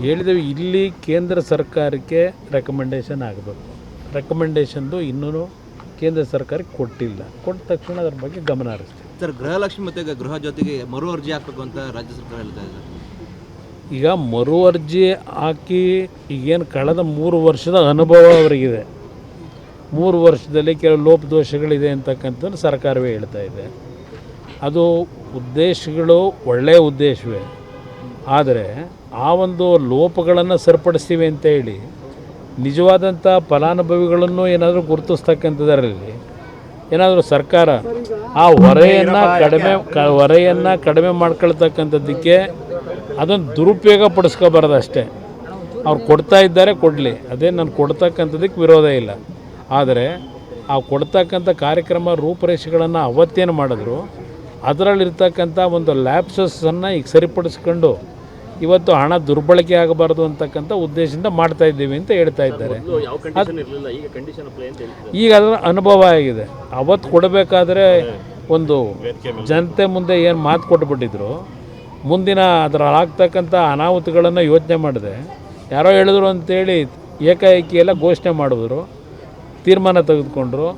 ಹೇಳಿದ್ದೇವೆ. ಇಲ್ಲಿ ಕೇಂದ್ರ ಸರ್ಕಾರಕ್ಕೆ ರೆಕಮೆಂಡೇಷನ್ ಆಗಬೇಕು. ರೆಕಮೆಂಡೇಷನ್ದು ಇನ್ನೂ ಕೇಂದ್ರ ಸರ್ಕಾರಕ್ಕೆ ಕೊಟ್ಟಿಲ್ಲ. ಕೊಟ್ಟ ತಕ್ಷಣ ಅದ್ರ ಬಗ್ಗೆ ಗಮನ ಹರಿಸ್ತೀವಿ. ಸರ್, ಗೃಹಲಕ್ಷ್ಮಿ ಮತ್ತು ಗೃಹ ಜೊತೆಗೆ ಮರು ಅರ್ಜಿ ಹಾಕಬೇಕು ಅಂತ ರಾಜ್ಯ ಸರ್ಕಾರ ಹೇಳ್ತಾ ಇದೆ. ಈಗ ಮರು ಅರ್ಜಿ ಹಾಕಿ ಈಗೇನು ಕಳೆದ 3 ವರ್ಷದ ಅನುಭವ ಅವರಿಗಿದೆ. 3 ವರ್ಷದಲ್ಲಿ ಕೆಲವು ಲೋಪದೋಷಗಳಿದೆ ಅಂತಕ್ಕಂಥದ್ದು ಸರ್ಕಾರವೇ ಹೇಳ್ತಾ ಇದೆ. ಅದು ಉದ್ದೇಶಗಳು ಒಳ್ಳೆಯ ಉದ್ದೇಶವೇ, ಆದರೆ ಆ ಒಂದು ಲೋಪಗಳನ್ನು ಸರಿಪಡಿಸ್ತೀವಿ ಅಂತ ಹೇಳಿ ನಿಜವಾದಂಥ ಫಲಾನುಭವಿಗಳನ್ನು ಏನಾದರೂ ಗುರುತಿಸ್ತಕ್ಕಂಥದ್ರಲ್ಲಿ ಏನಾದರೂ ಸರ್ಕಾರ ಆ ಹೊರೆಯನ್ನು ಕಡಿಮೆ ಮಾಡ್ಕೊಳ್ತಕ್ಕಂಥದ್ದಕ್ಕೆ ಅದನ್ನು ದುರುಪಯೋಗ ಪಡಿಸ್ಕೋಬಾರ್ದು ಅಷ್ಟೇ. ಅವ್ರು ಕೊಡ್ತಾ ಇದ್ದಾರೆ, ಕೊಡಲಿ, ಅದೇ ನಾನು ಕೊಡ್ತಕ್ಕಂಥದ್ದಕ್ಕೆ ವಿರೋಧ ಇಲ್ಲ. ಆದರೆ ಆ ಕೊಡ್ತಕ್ಕಂಥ ಕಾರ್ಯಕ್ರಮ ರೂಪರೇಷೆಗಳನ್ನು ಅವತ್ತೇನು ಮಾಡಿದ್ರು ಅದರಲ್ಲಿರ್ತಕ್ಕಂಥ ಒಂದು ಲ್ಯಾಪ್ಸಸ್ಸನ್ನು ಈಗ ಸರಿಪಡಿಸ್ಕೊಂಡು ಇವತ್ತು ಹಣ ದುರ್ಬಳಕೆ ಆಗಬಾರ್ದು ಅಂತಕ್ಕಂಥ ಉದ್ದೇಶದಿಂದ ಮಾಡ್ತಾ ಇದ್ದೀವಿ ಅಂತ ಹೇಳ್ತಾ ಇದ್ದಾರೆ. ಈಗ ಅದರ ಅನುಭವ ಆಗಿದೆ. ಅವತ್ತು ಕೊಡಬೇಕಾದ್ರೆ ಒಂದು ಜನತೆ ಮುಂದೆ ಏನು ಮಾತು ಕೊಟ್ಬಿಟ್ಟಿದ್ರು, ಮುಂದಿನ ಅದರ ಆಗ್ತಕ್ಕಂಥ ಅನಾಹುತಗಳನ್ನು ಯೋಚನೆ ಮಾಡಿದೆ. ಯಾರೋ ಹೇಳಿದ್ರು ಅಂತೇಳಿ ಏಕಾಏಕಿ ಎಲ್ಲ ಘೋಷಣೆ ಮಾಡಿದ್ರು, ತೀರ್ಮಾನ ತೆಗೆದುಕೊಂಡ್ರು.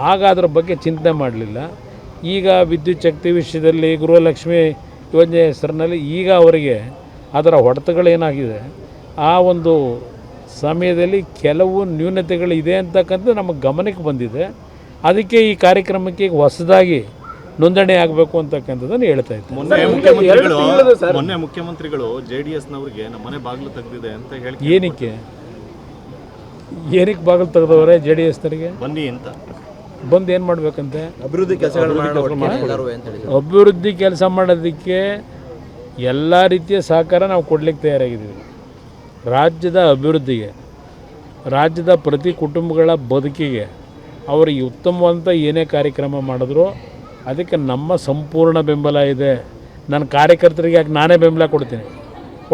ಆಗ ಅದರ ಬಗ್ಗೆ ಚಿಂತೆ ಮಾಡಲಿಲ್ಲ. ಈಗ ವಿದ್ಯುತ್ ಶಕ್ತಿ ವಿಷಯದಲ್ಲಿ ಗೃಹಲಕ್ಷ್ಮಿ ಯೋಜನೆ ಹೆಸರಿನಲ್ಲಿ ಈಗ ಅವರಿಗೆ ಅದರ ಹೊಡೆತಗಳೇನಾಗಿದೆ, ಆ ಒಂದು ಸಮಯದಲ್ಲಿ ಕೆಲವು ನ್ಯೂನತೆಗಳಿದೆ ಅಂತಕ್ಕಂಥದ್ದು ನಮ್ಮ ಗಮನಕ್ಕೆ ಬಂದಿದೆ. ಅದಕ್ಕೆ ಈ ಕಾರ್ಯಕ್ರಮಕ್ಕೆ ಈಗ ಹೊಸದಾಗಿ ನೋಂದಣಿ ಆಗಬೇಕು ಅಂತಕ್ಕಂಥದ್ದನ್ನು ಹೇಳ್ತಾ ಇತ್ತು. ಮೊನ್ನೆ ಮುಖ್ಯಮಂತ್ರಿಗಳು JDSನವರಿಗೆ ನಮ್ಮ ಮನೆ ಬಾಗಿಲು ತೆಗೆದಿದೆ ಅಂತ ಹೇಳಿ ಏನಕ್ಕೆ ಬಾಗಿಲು ತೆಗೆದವರೇ JDSನವರಿಗೆ ಬನ್ನಿ ಅಂತ ಬಂದು ಏನು ಮಾಡಬೇಕಂತೆ? ಅಭಿವೃದ್ಧಿ ಕೆಲಸ ಮಾಡೋದಕ್ಕೆ ಎಲ್ಲ ರೀತಿಯ ಸಹಕಾರ ನಾವು ಕೊಡಲಿಕ್ಕೆ ತಯಾರಾಗಿದ್ದೀವಿ. ರಾಜ್ಯದ ಅಭಿವೃದ್ಧಿಗೆ, ರಾಜ್ಯದ ಪ್ರತಿ ಕುಟುಂಬಗಳ ಬದುಕಿಗೆ ಅವರಿಗೆ ಉತ್ತಮವಾದಂಥ ಏನೇ ಕಾರ್ಯಕ್ರಮ ಮಾಡಿದ್ರು ಅದಕ್ಕೆ ನಮ್ಮ ಸಂಪೂರ್ಣ ಬೆಂಬಲ ಇದೆ. ನನ್ನ ಕಾರ್ಯಕರ್ತರಿಗೆ ಯಾಕೆ ನಾನೇ ಬೆಂಬಲ ಕೊಡ್ತೀನಿ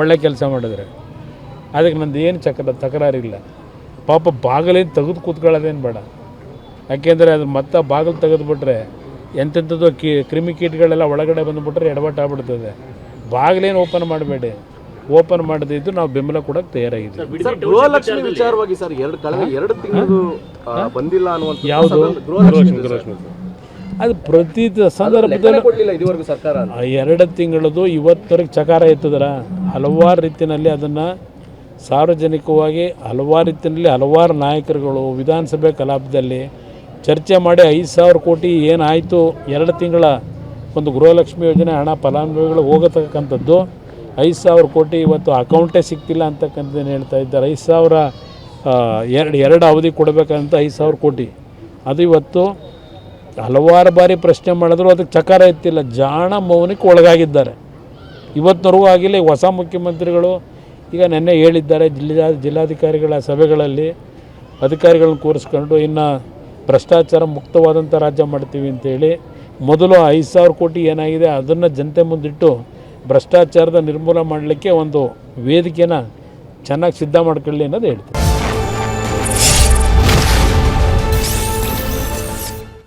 ಒಳ್ಳೆ ಕೆಲಸ ಮಾಡಿದ್ರೆ. ಅದಕ್ಕೆ ನಂದು ಏನು ತಕರಾರಿಲ್ಲ. ಪಾಪ ಬಾಗಿಲೇನು ತೆಗೆದು ಕೂತ್ಕೊಳ್ಳೋದೇನು ಬೇಡ. ಯಾಕೆಂದರೆ ಅದು ಮತ್ತೆ ಬಾಗಿಲು ತೆಗೆದುಬಿಟ್ರೆ ಎಂತೆಂಥದ್ದು ಕ್ರಿಮಿಕೀಟಗಳೆಲ್ಲ ಒಳಗಡೆ ಬಂದುಬಿಟ್ರೆ ಎಡವಟ್ಟು ಆಗ್ಬಿಡ್ತದೆ. ಬಾಗಿಲೇನು ಓಪನ್ ಮಾಡಬೇಡಿ. ಓಪನ್ ಮಾಡದಿದ್ದು ನಾವು ಬೆಂಬಲ ಕೊಡೋಕ್ಕೆ ತಯಾರಾಗಿದ್ದೀವಿ. ಗೃಹಲಕ್ಷ್ಮಿ ವಿಚಾರವಾಗಿ ಸರ್ ಕಳೆದ 2 ತಿಂಗಳು ಬಂದಿಲ್ಲ ಅನ್ನುವಂಥ ಯಾವುದು ಅದು ಪ್ರತಿ ಸಂದರ್ಭದಲ್ಲಿ ಕೊಟ್ಟಿಲ್ಲ ಇದುವರೆಗೂ ಸರ್ಕಾರ. 2 ತಿಂಗಳದು ಇವತ್ತವರೆಗೆ ಚಕಾರ ಎತ್ತಿದ್ರ ಹಲವಾರು ರೀತಿಯಲ್ಲಿ ಅದನ್ನು ಸಾರ್ವಜನಿಕವಾಗಿ ಹಲವಾರು ರೀತಿಯಲ್ಲಿ ಹಲವಾರು ನಾಯಕರುಗಳು ವಿಧಾನಸಭೆ ಕಲಾಪದಲ್ಲಿ ಚರ್ಚೆ ಮಾಡಿ 5,000 ಕೋಟಿ ಏನಾಯಿತು 2 ತಿಂಗಳ ಒಂದು ಗೃಹಲಕ್ಷ್ಮಿ ಯೋಜನೆ ಹಣ ಫಲಾನುಭವಿಗಳು ಹೋಗತಕ್ಕಂಥದ್ದು 5,000 ಕೋಟಿ ಇವತ್ತು ಅಕೌಂಟೇ ಸಿಗ್ತಿಲ್ಲ ಅಂತಕ್ಕಂಥದ್ದೇನು ಹೇಳ್ತಾ ಇದ್ದಾರೆ. 5,000 ಎರಡು ಅವಧಿ ಕೊಡಬೇಕಂತ 5,000 ಕೋಟಿ ಅದು ಇವತ್ತು ಹಲವಾರು ಬಾರಿ ಪ್ರಶ್ನೆ ಮಾಡಿದ್ರು ಅದಕ್ಕೆ ಚಕಾರ ಎತ್ತಿಲ್ಲ. ಜಾಣ ಮೌನಕ್ಕೆ ಒಳಗಾಗಿದ್ದಾರೆ. ಇವತ್ತಿನವರೆಗೂ ಆಗಿಲ್ಲ. ಹೊಸ ಮುಖ್ಯಮಂತ್ರಿಗಳು ಈಗ ನೆನ್ನೆ ಹೇಳಿದ್ದಾರೆ ಜಿಲ್ಲಾಧಿಕಾರಿಗಳ ಸಭೆಗಳಲ್ಲಿ ಅಧಿಕಾರಿಗಳನ್ನ ಕೂರಿಸ್ಕೊಂಡು ಇನ್ನು ಭ್ರಷ್ಟಾಚಾರ ಮುಕ್ತವಾದಂಥ ರಾಜ್ಯ ಮಾಡ್ತೀವಿ ಅಂತೇಳಿ ಮೊದಲು 5,000 ಕೋಟಿ ಏನಾಗಿದೆ ಅದನ್ನು ಜನತೆ ಮುಂದಿಟ್ಟು ಭ್ರಷ್ಟಾಚಾರದ ನಿರ್ಮೂಲನೆ ಮಾಡಲಿಕ್ಕೆ ಒಂದು ವೇದಿಕೆನ ಚೆನ್ನಾಗಿ ಸಿದ್ಧ ಮಾಡ್ಕೊಳ್ಳಿ ಅನ್ನೋದು ಹೇಳ್ತೀವಿ.